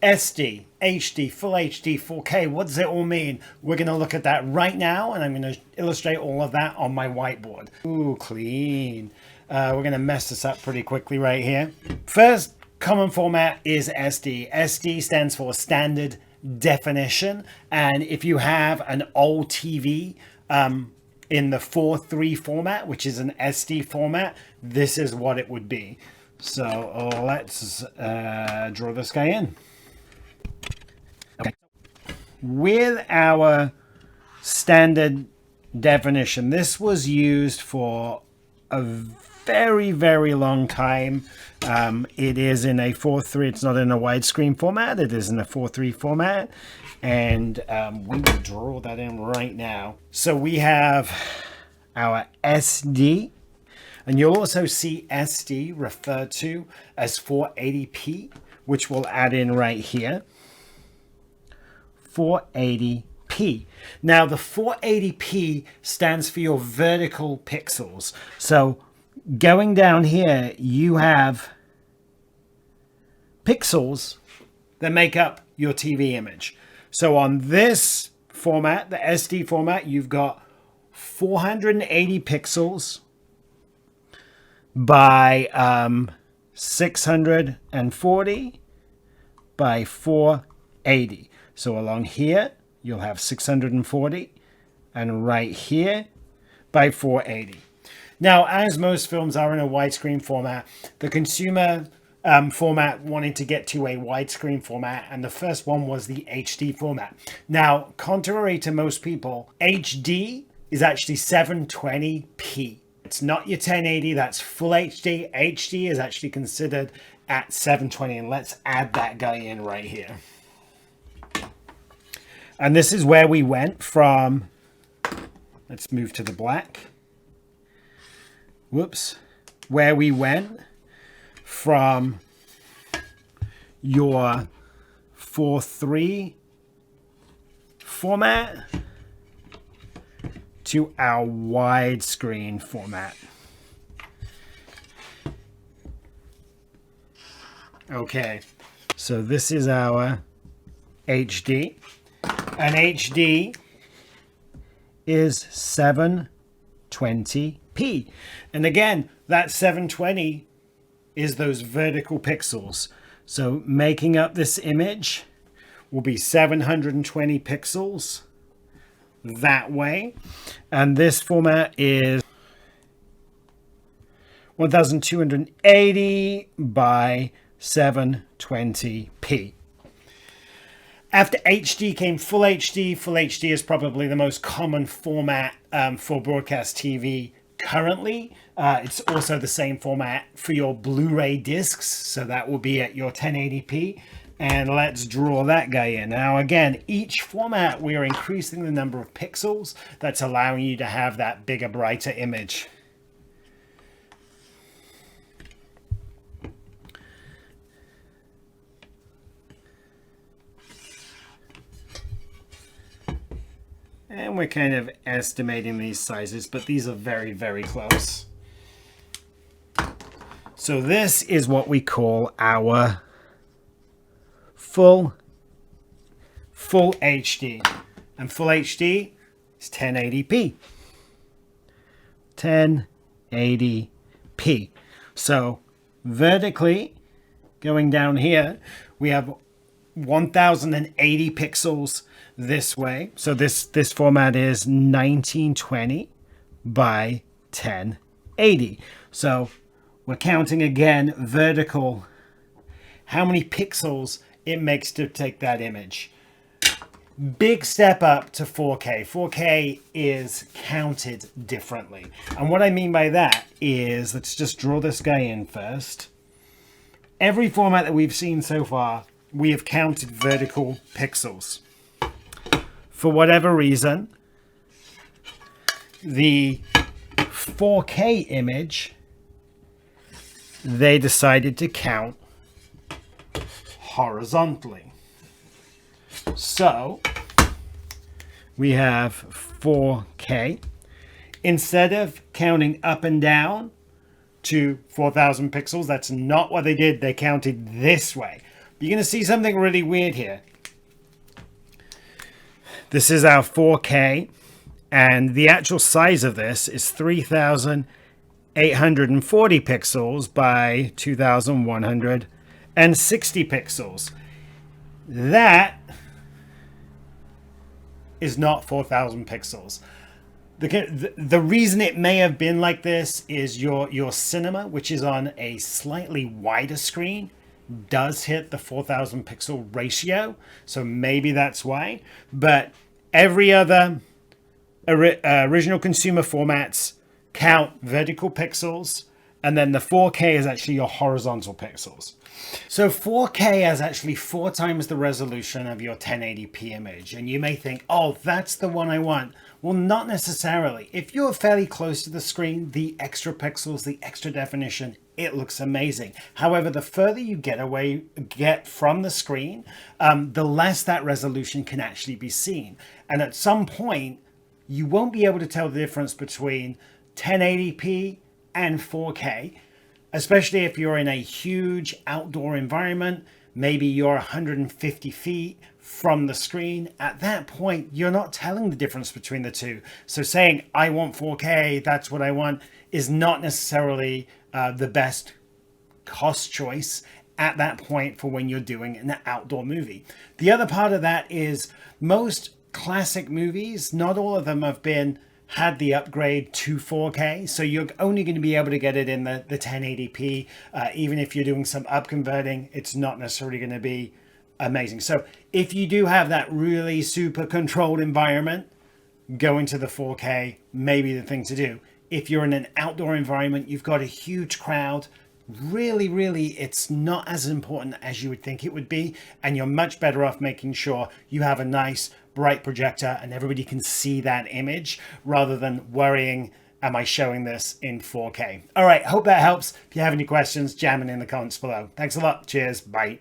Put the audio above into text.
SD, HD, Full HD, 4K, what does it all mean? We're going to look at that right now, and I'm going to illustrate all of that on my whiteboard. Ooh, clean. We're going to mess this up pretty quickly right here. First common format is SD. SD stands for standard definition, and if you have an old TV in the 4:3 format, which is an SD format, this is what it would be. So let's draw this guy in. Okay. With our standard definition, this was used for a very, very long time. It is in a 4:3. It's not in a widescreen format. It is in a 4:3 format. And we will draw that in right now. So we have our SD. And you'll also see SD referred to as 480p, which we'll add in right here. 480p. Now the 480p stands for your vertical pixels. So going down here, you have pixels that make up your TV image. So on this format, the SD format, you've got 480 pixels by 640 by 480. So along here, you'll have 640, and right here by 480. Now, as most films are in a widescreen format, the consumer format wanted to get to a widescreen format, and the first one was the HD format. Now, contrary to most people, HD is actually 720p. It's not your 1080, that's full HD. HD is actually considered at 720, and let's add that guy in right here. And this is where we went from, let's move to the black. Whoops. Where we went from your 4:3 format to our widescreen format. Okay, so this is our HD. And HD is 720p. And again, that 720 is those vertical pixels. So making up this image will be 720 pixels that way. And this format is 1280 by 720p. After HD came Full HD. Full HD is probably the most common format for broadcast TV currently. It's also the same format for your Blu-ray discs, so that will be at your 1080p. And let's draw that guy in. Now again, each format we are increasing the number of pixels that's allowing you to have that bigger, brighter image. And we're kind of estimating these sizes, but these are very, very close. So this is what we call our full HD. And full HD is 1080p. 1080p. So vertically, going down here, we have 1080 pixels this way. So this format is 1920 by 1080. So we're counting again vertical, how many pixels it makes to take that image. Big step up to 4K. 4K is counted differently. And what I mean by that is, let's just draw this guy in first. Every format that we've seen so far, we have counted vertical pixels. For whatever reason, the 4K image, they decided to count horizontally. So we have 4K. Instead of counting up and down to 4,000 pixels, that's not what they did. They counted this way. You're going to see something really weird here. This is our 4K, and the actual size of this is 3,840 pixels by 2,160 pixels. That is not 4,000 pixels. The reason it may have been like this is your cinema, which is on a slightly wider screen, does hit the 4,000 pixel ratio. So maybe that's why. But every other original consumer formats count vertical pixels, and then the 4K is actually your horizontal pixels. So 4K is actually 4 times the resolution of your 1080p image. And you may think, oh, that's the one I want. Well, not necessarily. If you're fairly close to the screen, the extra pixels, the extra definition, it looks amazing. However, the further you get from the screen, the less that resolution can actually be seen. And at some point, you won't be able to tell the difference between 1080p and 4K, especially if you're in a huge outdoor environment. Maybe you're 150 feet from the screen. At that point, you're not telling the difference between the two. So saying, I want 4K, that's what I want, is not necessarily the best cost choice at that point for when you're doing an outdoor movie. The other part of that is most classic movies, not all of them had the upgrade to 4K, so you're only going to be able to get it in the 1080p. Even if you're doing some up converting, it's not necessarily going to be amazing. So if you do have that really super controlled environment, going to the 4K may be the thing to do. If you're in an outdoor environment, you've got a huge crowd, really, it's not as important as you would think it would be, and you're much better off making sure you have a nice bright projector and everybody can see that image rather than worrying, am I showing this in 4K? All right, hope that helps. If you have any questions, jam it in the comments below. Thanks a lot. Cheers. Bye.